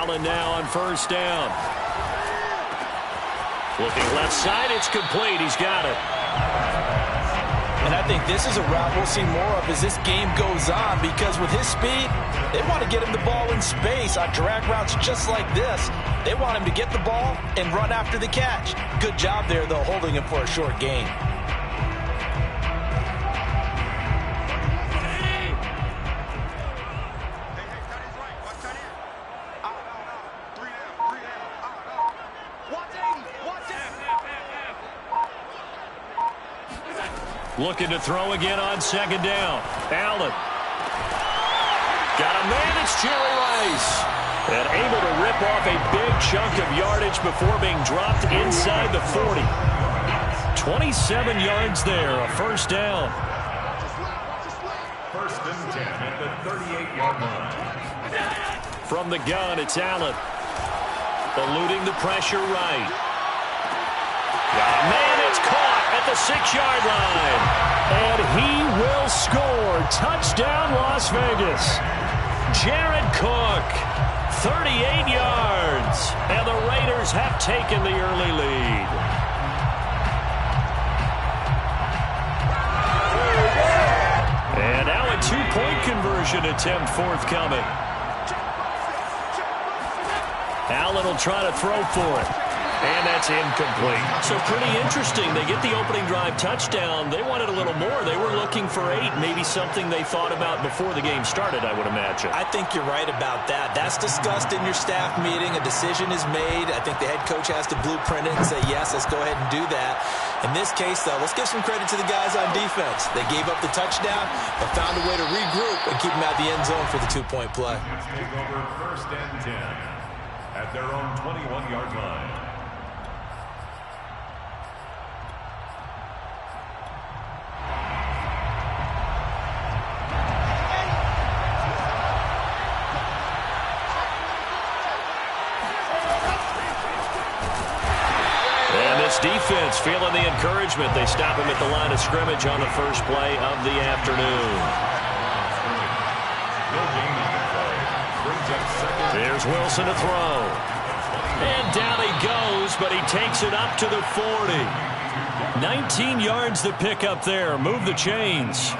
Allen now on first down. Looking left side, it's complete. He's got it. And I think this is a route we'll see more of as this game goes on, because with his speed, they want to get him the ball in space on drag routes just like this. They want him to get the ball and run after the catch. Good job there, though, holding him for a short gain. Looking to throw again on second down. Allen. Got a man, it's Jerry Rice. And able to rip off a big chunk of yardage before being dropped inside the 40. 27 yards there, a first down. First and 10 at the 38-yard line. From the gun, it's Allen. Eluding the pressure right. Got a man, it's caught at the 6-yard line. And he will score. Touchdown, Las Vegas. Jared Cook, 38 yards. And the Raiders have taken the early lead. And now a two-point conversion attempt forthcoming. Allen will try to throw for it. And that's incomplete. So pretty interesting. They get the opening drive touchdown. They wanted a little more. They were looking for 8, maybe something they thought about before the game started, I would imagine. I think you're right about that. That's discussed in your staff meeting. A decision is made. I think the head coach has to blueprint it and say, yes, let's go ahead and do that. In this case, though, let's give some credit to the guys on defense. They gave up the touchdown, but found a way to regroup and keep them out of the end zone for the two-point play. Take over first and 10 at their own 21-yard line. Defense feeling the encouragement. They stop him at the line of scrimmage on the first play of the afternoon. There's Wilson to throw. And down he goes, but he takes it up to the 40. 19 yards to pick up there. Move the chains.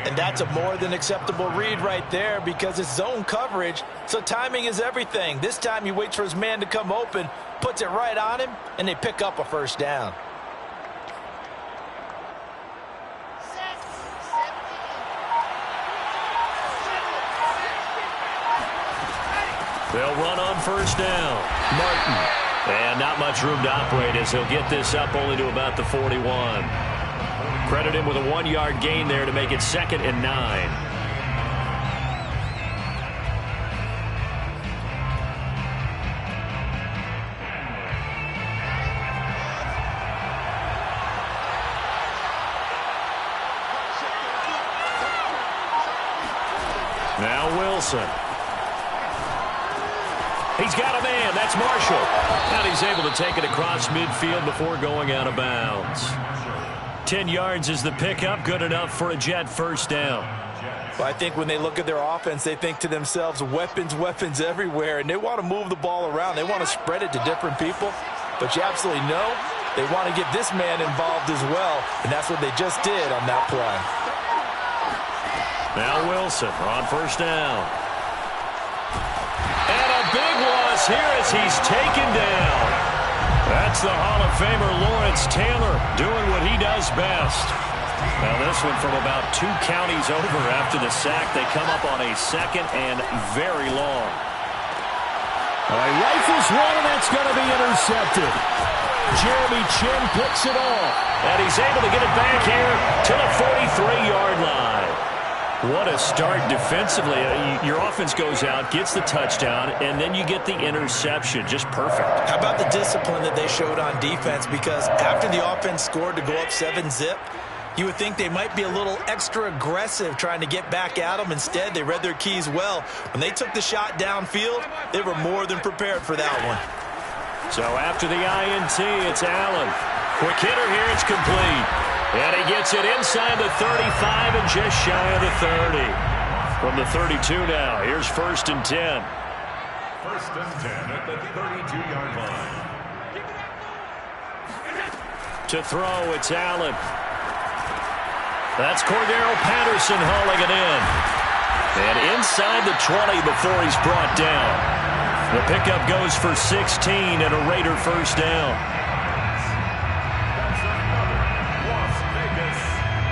And that's a more than acceptable read right there, because it's zone coverage, so timing is everything. This time he waits for his man to come open, puts it right on him, and they pick up a first down. They'll run on first down. Martin. And not much room to operate as he'll get this up only to about the 41. Credit him with a 1-yard gain there to make it 2nd and 9. Now Wilson. He's got a man. That's Marshall. And he's able to take it across midfield before going out of bounds. 10 yards is the pickup. Good enough for a Jet first down. Well, I think when they look at their offense, they think to themselves, weapons, weapons everywhere, and they want to move the ball around. They want to spread it to different people. But you absolutely know they want to get this man involved as well, and that's what they just did on that play. Now Wilson on first down. And a big loss here as he's taken down. That's the Hall of Famer Lawrence Taylor doing what he does best. Now this one from about 2 counties over after the sack. They come up on a 2nd and very long. He rifles one, and that's going to be intercepted. Jeremy Chin picks it off. And he's able to get it back here to the 43-yard line. What a start defensively. Your offense goes out, gets the touchdown, and then you get the interception. Just perfect. How about the discipline that they showed on defense? Because after the offense scored to go up 7-zip, you would think they might be a little extra aggressive trying to get back at them. Instead, they read their keys well. When they took the shot downfield, they were more than prepared for that one. So after the INT, it's Allen. Quick hitter here, it's complete. And he gets it inside the 35 and just shy of the 30. From the 32 now, here's 1st and 10. First and 10 at the 32-yard line. To throw, it's Allen. That's Cordero Patterson hauling it in. And inside the 20 before he's brought down. The pickup goes for 16 and a Raider first down. That's another Las Vegas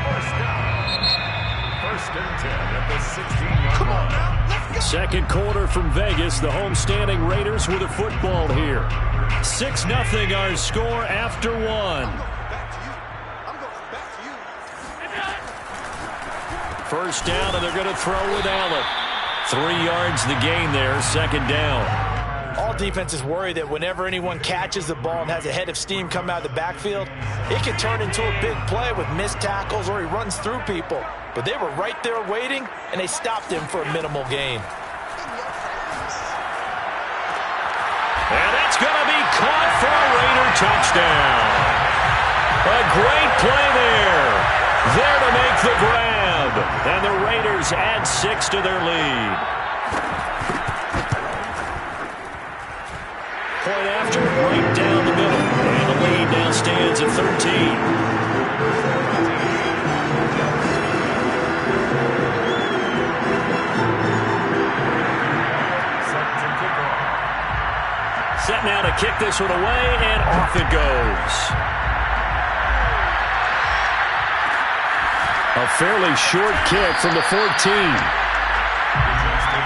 first down. First and 10 at the 16-yard line. Second quarter from Vegas. The homestanding Raiders with a football here. 6-0 our score after one. First down, and they're going to throw with Allen. 3 yards the gain there, second down. All defenses worry that whenever anyone catches the ball and has a head of steam come out of the backfield, it can turn into a big play with missed tackles or he runs through people. But they were right there waiting, and they stopped him for a minimal gain. And that's going to be caught for a Raider touchdown. A great play there. There to make the grab. And the Raiders add 6 to their lead. Point after, right down the middle. And the lead now stands at 13. Set now to kick this one away, and off it goes. A fairly short kick from the 14. Just take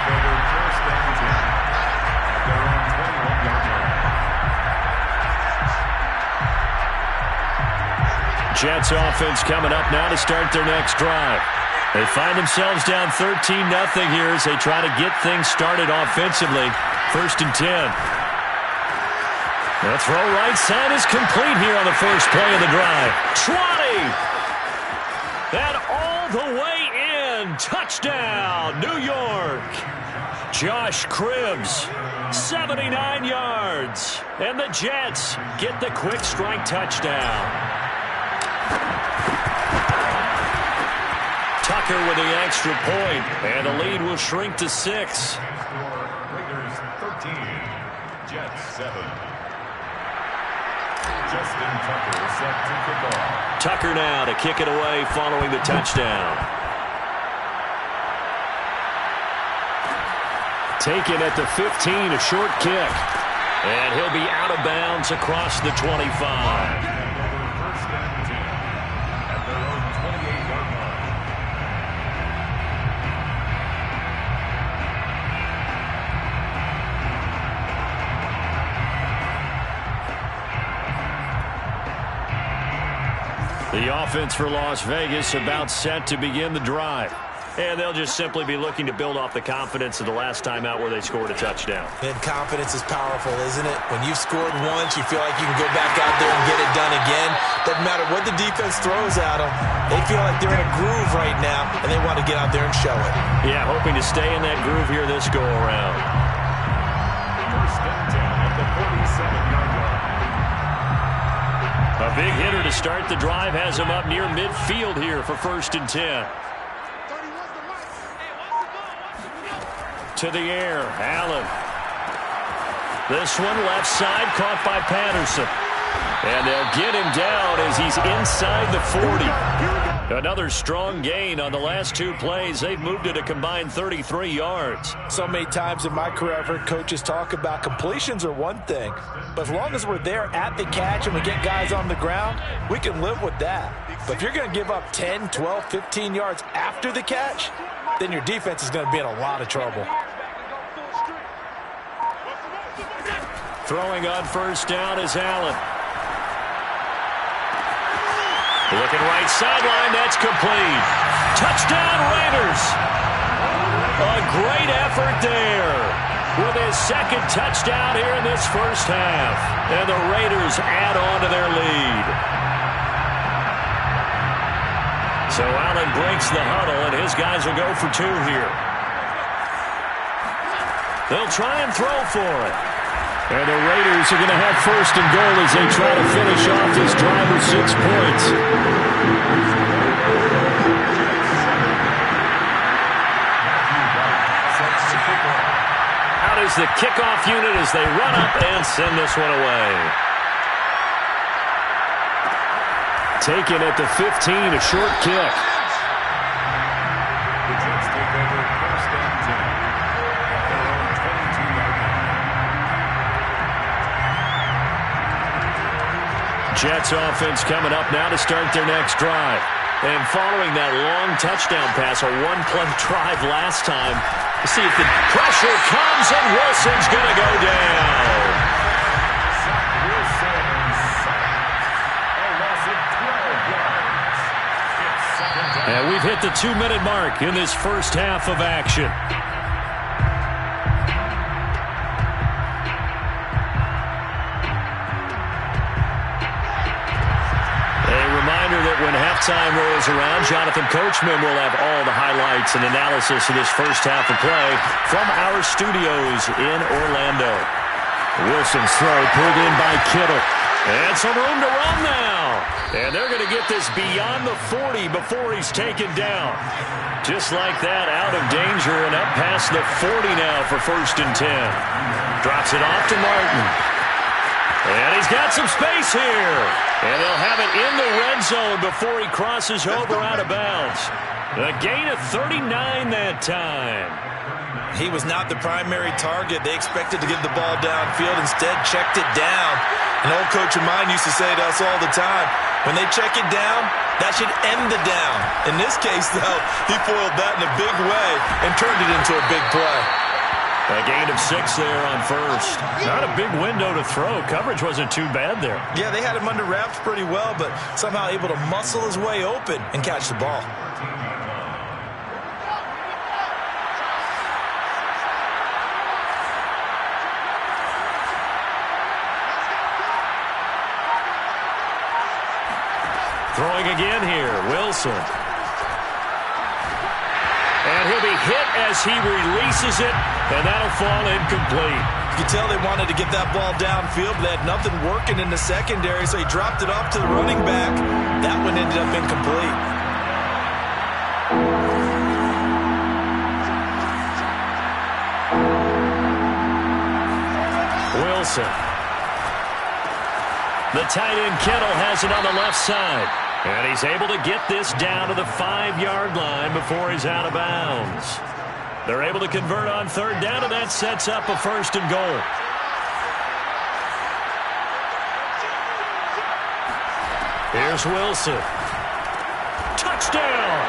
over first and 10 at their own 21-yard line. Jets offense coming up now to start their next drive. They find themselves down 13-0 here as they try to get things started offensively. First and 10. The throw right side is complete here on the first play of the drive. 20! And all the way in. Touchdown, New York. Josh Cribbs, 79 yards. And the Jets get the quick strike touchdown. Tucker with the extra point, and the lead will shrink to 6. Raiders 13, Jets 7. Justin Tucker set to kick off. Tucker now to kick it away following the touchdown. Taken at the 15, a short kick. And he'll be out of bounds across the 25. First and 10 at their own 28-yard line. The offense for Las Vegas about set to begin the drive. And they'll just simply be looking to build off the confidence of the last time out where they scored a touchdown. And confidence is powerful, isn't it? When you've scored once, you feel like you can go back out there and get it done again. Doesn't matter what the defense throws at them. They feel like they're in a groove right now, and they want to get out there and show it. Yeah, hoping to stay in that groove here this go-around. First and 10 at the 47-yard line. A big hitter to start the drive has him up near midfield here for first and 10. To the air, Allen. This one left side caught by Patterson. And they'll get him down as he's inside the 40. Another strong gain on the last 2 plays. They've moved it a combined 33 yards. So many times in my career I've heard coaches talk about completions are one thing. But as long as we're there at the catch and we get guys on the ground, we can live with that. But if you're going to give up 10, 12, 15 yards after the catch, then your defense is going to be in a lot of trouble. Throwing on first down is Allen. Looking right sideline, that's complete. Touchdown Raiders. A great effort there with his second touchdown here in this first half. And the Raiders add on to their lead. So Allen breaks the huddle, and his guys will go for 2 here. They'll try and throw for it. And the Raiders are going to have first and goal as they try to finish off this drive with 6 points. Out is is the kickoff unit as they run up and send this one away. Taken at the 15, a short kick. The Jets take over first and 10 at their own 22-yard line. Jets offense coming up now to start their next drive. And following that long touchdown pass, a one-play drive last time, to see if the pressure comes, and Wilson's going to go down. Wilson sacked. A loss of 12 yards. It's second down. And we've hit the 2-minute mark in this first half of action. When halftime rolls around, Jonathan Coachman will have all the highlights and analysis of this first half of play from our studios in Orlando. Wilson's throw pulled in by Kittle. And some room to run now. And they're going to get this beyond the 40 before he's taken down. Just like that, out of danger and up past the 40 now for first and 10. Drops it off to Martin. And he's got some space here. And they'll have it in the red zone before he crosses over out of bounds. A gain of 39 that time. He was not the primary target. They expected to get the ball downfield. Instead, checked it down. An old coach of mine used to say to us all the time, when they check it down, that should end the down. In this case, though, he foiled that in a big way and turned it into a big play. A gain of 6 there on first. Not a big window to throw. Coverage wasn't too bad there. Yeah, they had him under wraps pretty well, but somehow able to muscle his way open and catch the ball. Throwing again here, Wilson. And he'll be hit as he releases it, and that'll fall incomplete. You can tell they wanted to get that ball downfield, but they had nothing working in the secondary, so he dropped it off to the running back. That one ended up incomplete. Wilson. The tight end Kittle has it on the left side. And he's able to get this down to the 5-yard line before he's out of bounds. They're able to convert on third down, and that sets up a first and goal. Here's Wilson. Touchdown!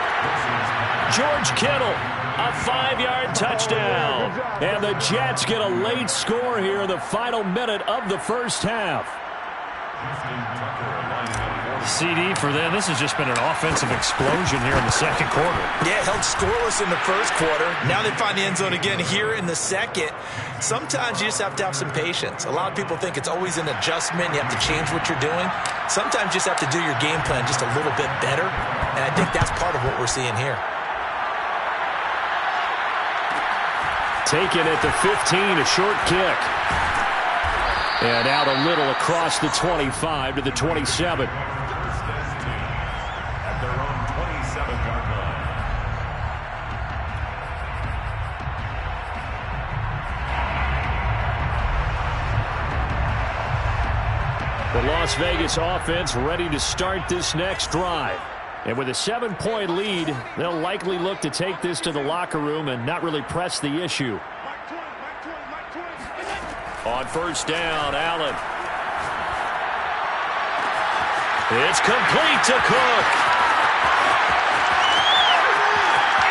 George Kittle, a 5-yard touchdown. And the Jets get a late score here in the final minute of the first half. CD for them. This has just been an offensive explosion here in the second quarter. Yeah, held scoreless in the first quarter. Now they find the end zone again here in the second. Sometimes you just have to have some patience. A lot of people think it's always an adjustment. You have to change what you're doing. Sometimes you just have to do your game plan just a little bit better. And I think that's part of what we're seeing here. Taken at the 15, a short kick. And out a little across the 25 to the 27. At their own 27-yard line. The Las Vegas offense ready to start this next drive. And with a 7-point lead, they'll likely look to take this to the locker room and not really press the issue. On first down, Allen. It's complete to Cook.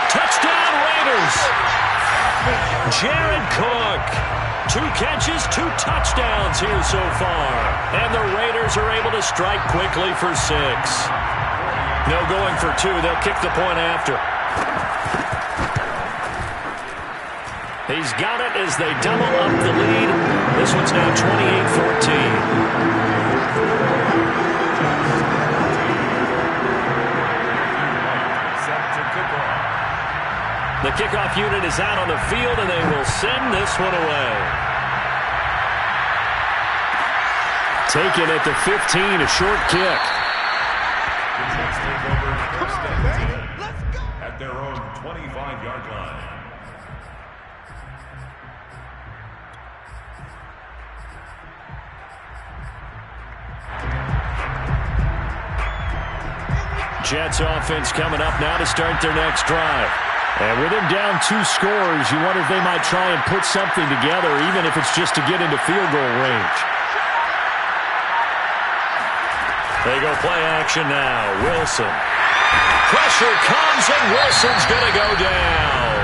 Touchdown Raiders. Jared Cook. 2 catches, 2 touchdowns here so far. And the Raiders are able to strike quickly for 6. No going for 2. They'll kick the point after. He's got it as they double up the lead. This one's now 28-14. The kickoff unit is out on the field, and they will send this one away. Taken at the 15, a short kick. The Jets take over first and 10 at their own 25-yard line. Jets offense coming up now to start their next drive. And with them down 2 scores, you wonder if they might try and put something together, even if it's just to get into field goal range. They go play action now. Wilson. Pressure comes, and Wilson's going to go down.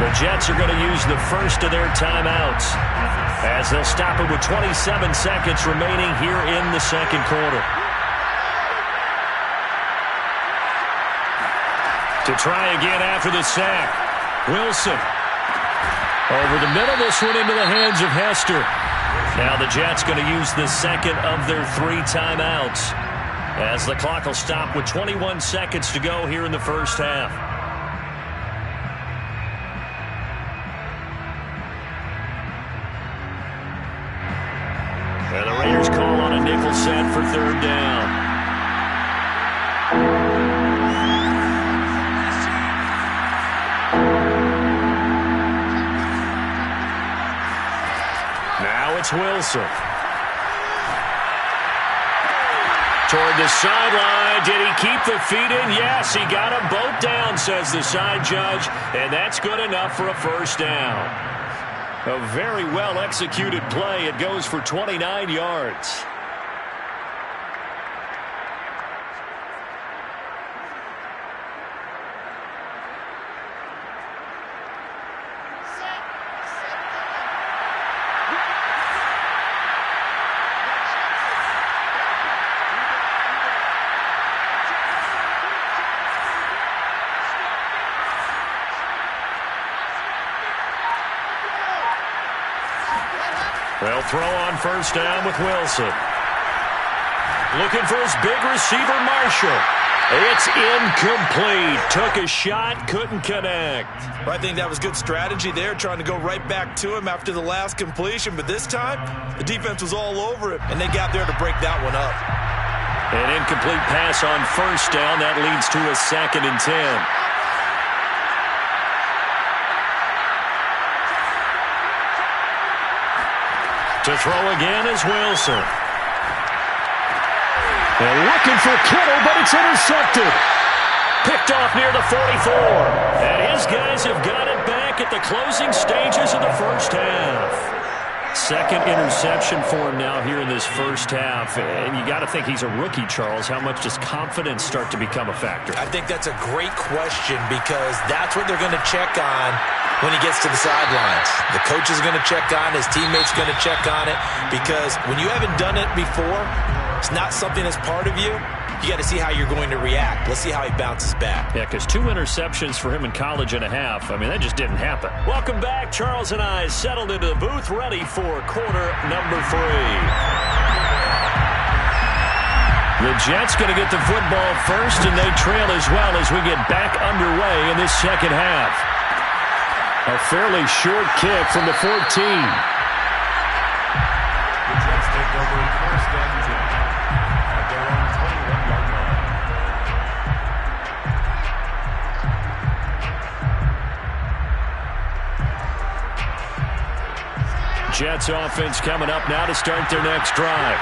The Jets are going to use the first of their timeouts as they'll stop it with 27 seconds remaining here in the second quarter. To try again after the sack. Wilson. Over the middle, this one into the hands of Hester. Now the Jets going to use the second of their 3 timeouts as the clock will stop with 21 seconds to go here in the first half. And the Raiders call on a nickel set for 3rd down. It's Wilson. Toward the sideline. Did he keep the feet in? Yes, he got them both down, says the side judge. And that's good enough for a first down. A very well-executed play. It goes for 29 yards. They'll throw on first down with Wilson. Looking for his big receiver, Marshall. It's incomplete. Took a shot, couldn't connect. Well, I think that was good strategy there, trying to go right back to him after the last completion. But this time, the defense was all over it, and they got there to break that one up. An incomplete pass on first down. That leads to a 2nd and 10. To throw again is Wilson. They're looking for Kittle, but it's intercepted. Picked off near the 44. And his guys have got it back at the closing stages of the first half. 2nd interception for him now here in this first half. And you got to think he's a rookie, Charles. How much does confidence start to become a factor? I think that's a great question because that's what they're going to check on when he gets to the sidelines. The coach is going to check on, his teammates going to check on it, because when you haven't done it before, it's not something that's part of you. You got to see how you're going to react. Let's see how he bounces back. Yeah, because 2 interceptions for him in college and a half. I mean, that just didn't happen. Welcome back. Charles and I settled into the booth, ready for quarter number 3. The Jets going to get the football first, and they trail as well as we get back underway in this second half. A fairly short kick from the 14. The Jets take over first and 10 at their own 21-yard line. Jets offense coming up now to start their next drive.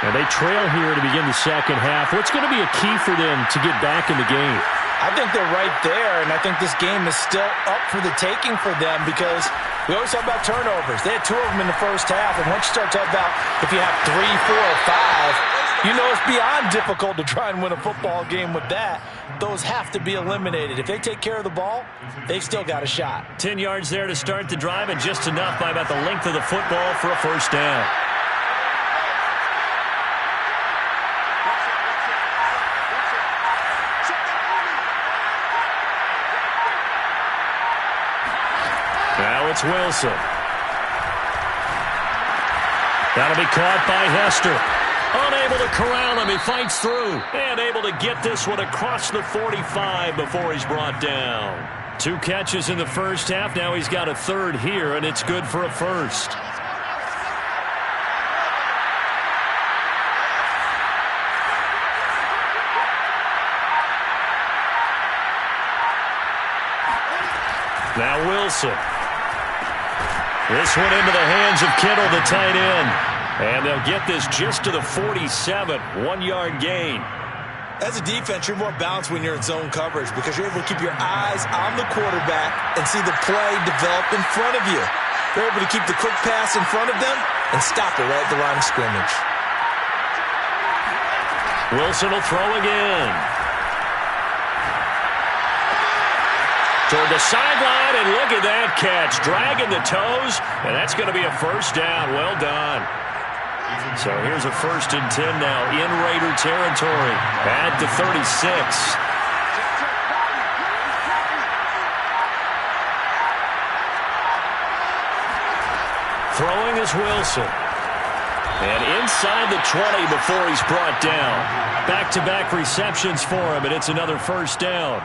And they trail here to begin the second half. What's going to be a key for them to get back in the game? I think they're right there, and I think this game is still up for the taking for them because we always talk about turnovers. They had 2 of them in the first half, and once you start talking about if you have 3, 4, or 5, you know it's beyond difficult to try and win a football game with that. Those have to be eliminated. If they take care of the ball, they've still got a shot. 10 yards there to start the drive, and just enough by about the length of the football for a first down. Now it's Wilson. That'll be caught by Hester. Unable to corral him. He fights through. And able to get this one across the 45 before he's brought down. 2 catches in the first half. Now he's got a 3rd here, and it's good for a first. Now Wilson. This one into the hands of Kittle, the tight end. And they'll get this just to the 47. 1-yard gain. As a defense, you're more balanced when you're in zone coverage because you're able to keep your eyes on the quarterback and see the play develop in front of you. You're able to keep the quick pass in front of them and stop it right at the line of scrimmage. Wilson will throw again. Toward the sideline, and look at that catch. Dragging the toes, and that's going to be a first down. Well done. So here's a 1st and 10 now in Raider territory at the 36. Throwing is Wilson. And inside the 20 before he's brought down. Back-to-back receptions for him, and it's another first down.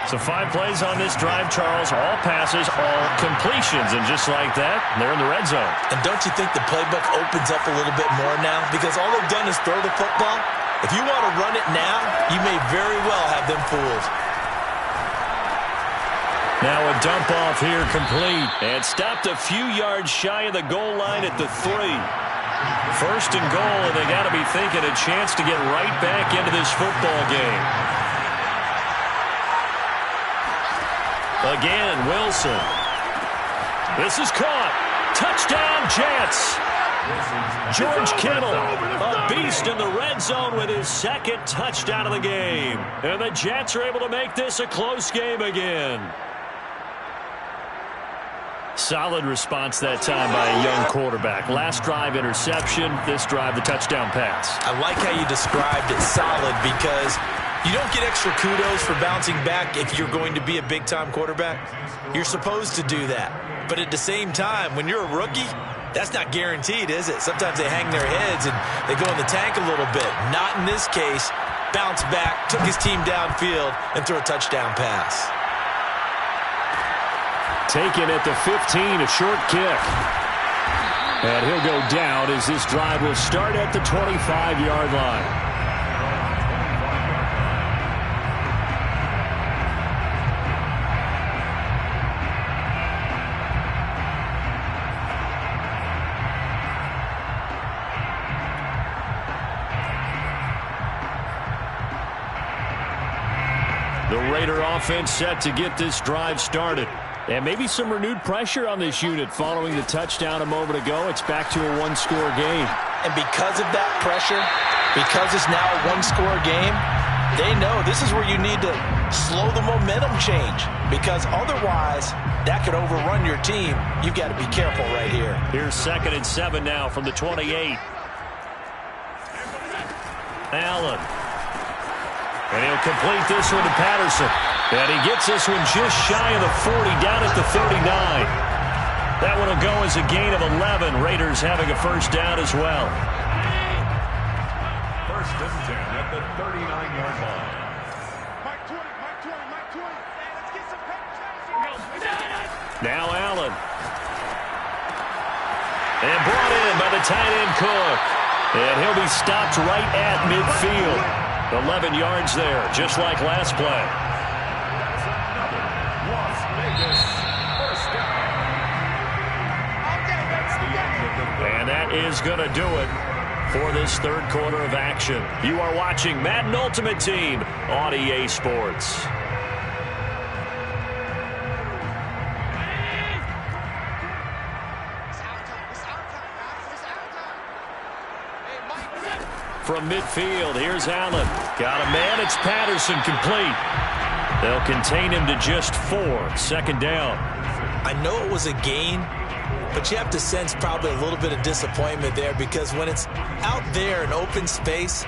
So 5 plays on this drive, Charles. All passes, all completions. And just like that, they're in the red zone. And don't you think the playbook opens up a little bit more now? Because all they've done is throw the football. If you want to run it now, you may very well have them fooled. Now a dump off here complete. And stopped a few yards shy of the goal line at the 3. 1st and goal, and they got to be thinking a chance to get right back into this football game. Again, Wilson. This is caught. Touchdown, Jets. George Kittle, a beast in the red zone with his 2nd touchdown of the game. And the Jets are able to make this a close game again. Solid response that time by a young quarterback. Last drive, interception. This drive, the touchdown pass. I like how you described it, solid, because you don't get extra kudos for bouncing back if you're going to be a big-time quarterback. You're supposed to do that. But at the same time, when you're a rookie, that's not guaranteed, is it? Sometimes they hang their heads and they go in the tank a little bit. Not in this case. Bounce back, took his team downfield, and threw a touchdown pass. Taken at the 15, a short kick. And he'll go down as this drive will start at the 25-yard line. The Raider offense set to get this drive started. And maybe some renewed pressure on this unit following the touchdown a moment ago. It's back to a 1-score game. And because of that pressure, because it's now a 1-score game, they know this is where you need to slow the momentum change. Because otherwise, that could overrun your team. You've got to be careful right here. Here's 2nd and 7 now from the 28. Allen. And he'll complete this one to Patterson. And he gets this one just shy of the 40, down at the 39. That one will go as a gain of 11. Raiders having a first down as well. 1st and 10 at the 39-yard line. Now Allen. And brought in by the tight end Cook. And he'll be stopped right at midfield. 11 yards there, just like last play. And that is going to do it for this 3rd quarter of action. You are watching Madden Ultimate Team on EA Sports. From midfield, here's Allen. Got a man, it's Patterson, complete. They'll contain him to just 4. 2nd down. I know it was a gain, but you have to sense probably a little bit of disappointment there because when it's out there in open space,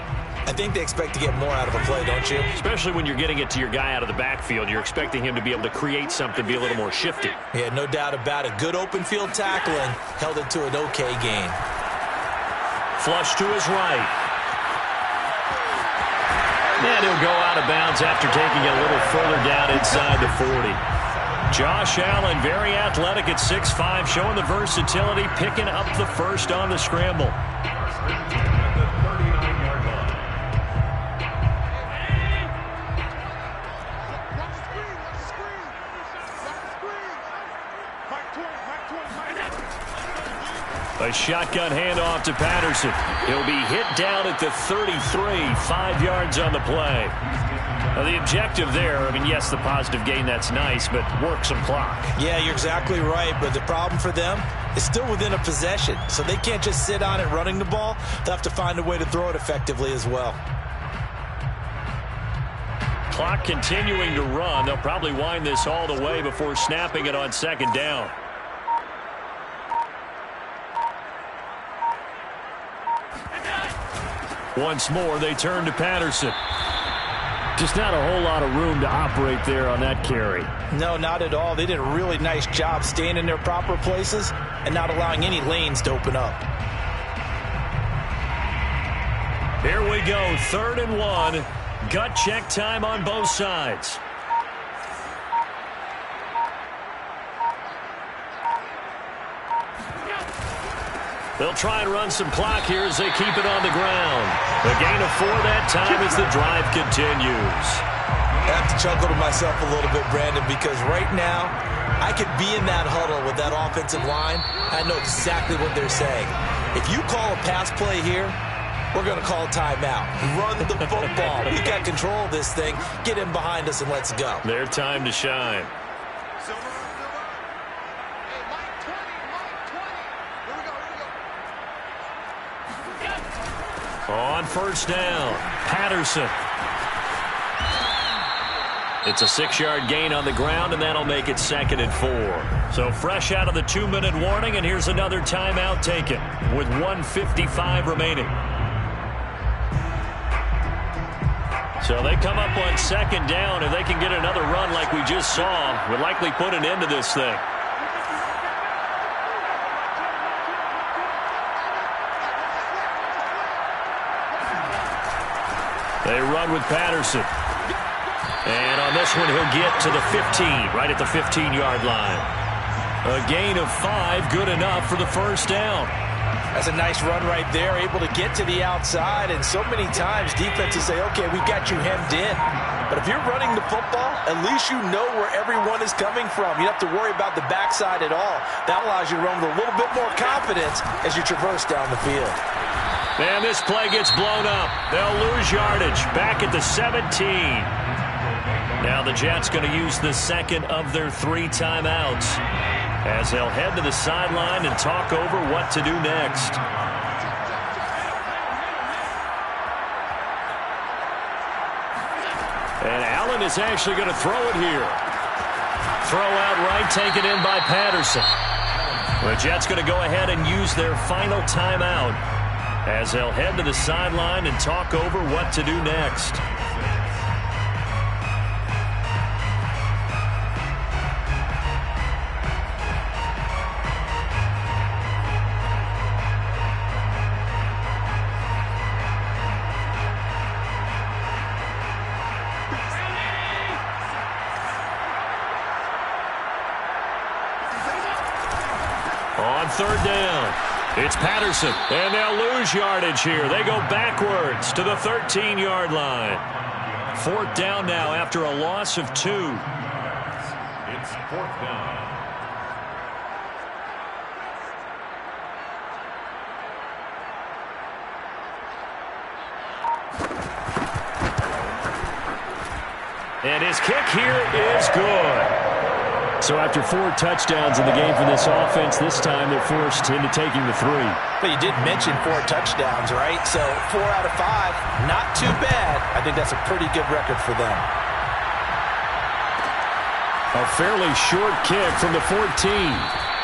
I think they expect to get more out of a play, don't you? Especially when you're getting it to your guy out of the backfield. You're expecting him to be able to create something, be a little more shifty. Yeah, no doubt about it. Good open field tackling held it to an okay gain. Flush to his right. And he'll go out of bounds after taking it a little further down inside the 40. Josh Allen, very athletic at 6'5", showing the versatility, picking up the first on the scramble. At the 39-yard line. A shotgun handoff to Patterson. He'll be hit down at the 33, 5 yards on the play. Now, the objective there, I mean, yes, the positive gain, that's nice, but work some clock. Yeah, you're exactly right, but the problem for them is still within a possession, so they can't just sit on it running the ball. They'll have to find a way to throw it effectively as well. Clock continuing to run. They'll probably wind this all the way before snapping it on second down. Once more, they turn to Patterson. Just not a whole lot of room to operate there on that carry. No, not at all. They did a really nice job staying in their proper places and not allowing any lanes to open up. Here we go, 3rd and 1. Gut check time on both sides. They'll try and run some clock here as they keep it on the ground. A gain of 4 that time as the drive continues. I have to chuckle to myself a little bit, Brandon, because right now I could be in that huddle with that offensive line. I know exactly what they're saying. If you call a pass play here, we're going to call a timeout. Run the football. We got control of this thing. Get in behind us and let's go. Their time to shine. On first down, Patterson. It's a 6-yard gain on the ground, and that'll make it 2nd and 4. So fresh out of the 2-minute warning, and here's another timeout taken with 1:55 remaining. So they come up on 2nd down. If they can get another run like we just saw, would likely put an end to this thing. They run with Patterson. And on this one, he'll get to the 15, right at the 15-yard line. A gain of 5, good enough for the first down. That's a nice run right there, able to get to the outside. And so many times defenses say, okay, we've got you hemmed in. But if you're running the football, at least you know where everyone is coming from. You don't have to worry about the backside at all. That allows you to run with a little bit more confidence as you traverse down the field. And this play gets blown up. They'll lose yardage back at the 17. Now the Jets going to use the second of their 3 timeouts as they'll head to the sideline and talk over what to do next. And Allen is actually going to throw it here. Throw out right, taken in by Patterson. The Jets going to go ahead and use their final timeout as they'll head to the sideline and talk over what to do next. On 3rd down, it's Patterson, and they'll lose yardage here. They go backwards to the 13-yard line. 4th down now after a loss of 2. It's 4th down. And his kick here is good. So after 4 touchdowns in the game for this offense, this time they're forced into taking the 3. But you did mention 4 touchdowns, right? So 4 out of 5, not too bad. I think that's a pretty good record for them. A fairly short kick from the 14.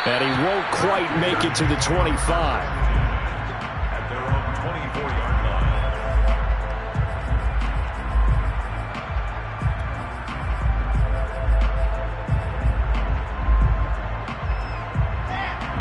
And he won't quite make it to the 25. At their own 24-yard line.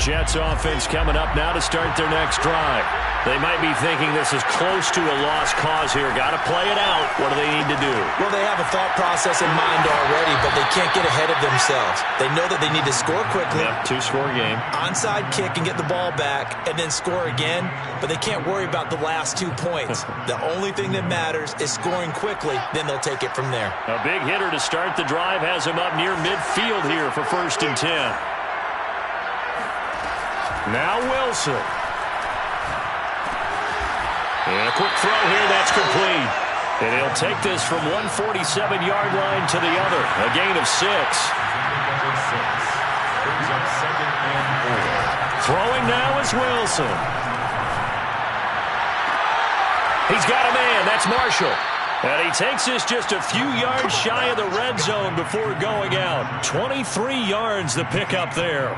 Jets offense coming up now to start their next drive. They might be thinking this is close to a lost cause here. Got to play it out. What do they need to do? Well, they have a thought process in mind already, but they can't get ahead of themselves. They know that they need to score quickly. Yep, 2-score game. Onside kick and get the ball back and then score again, but they can't worry about the last 2 points. The only thing that matters is scoring quickly, then they'll take it from there. A big hitter to start the drive has him up near midfield here for 1st and 10. Now Wilson. And a quick throw here, that's complete. And he'll take this from 147-yard line to the other. A gain of 6. Brings up 2nd and 4. Throwing now is Wilson. He's got a man. That's Marshall. And he takes this just a few yards shy of the red zone before going out. 23 yards the pickup there.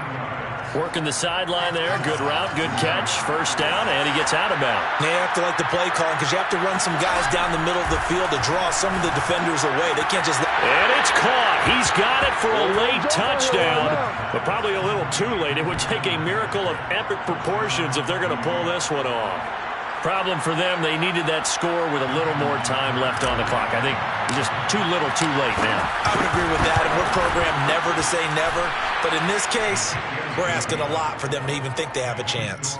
Working the sideline there. Good route, good catch. First down, and he gets out of bounds. They have to like the play calling because you have to run some guys down the middle of the field to draw some of the defenders away. They can't just... And it's caught. He's got it for a late touchdown, but probably a little too late. It would take a miracle of epic proportions if they're going to pull this one off. Problem for them, they needed that score with a little more time left on the clock. I think just too little, too late now. I would agree with that, and we're programmed never to say never. But in this case, we're asking a lot for them to even think they have a chance.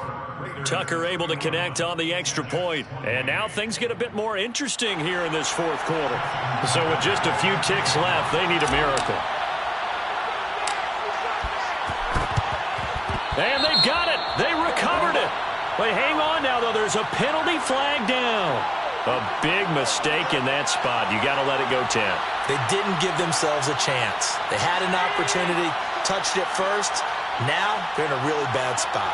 Tucker able to connect on the extra point. And now things get a bit more interesting here in this fourth quarter. So with just a few ticks left, they need a miracle. And they've got it. They recovered it. But hang on now, though. There's a penalty flag down. A big mistake in that spot. You got to let it go 10. They didn't give themselves a chance. They had an opportunity, touched it first. Now they're in a really bad spot.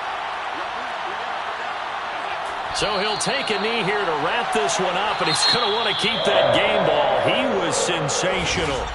So he'll take a knee here to wrap this one up, and he's going to want to keep that game ball. He was sensational.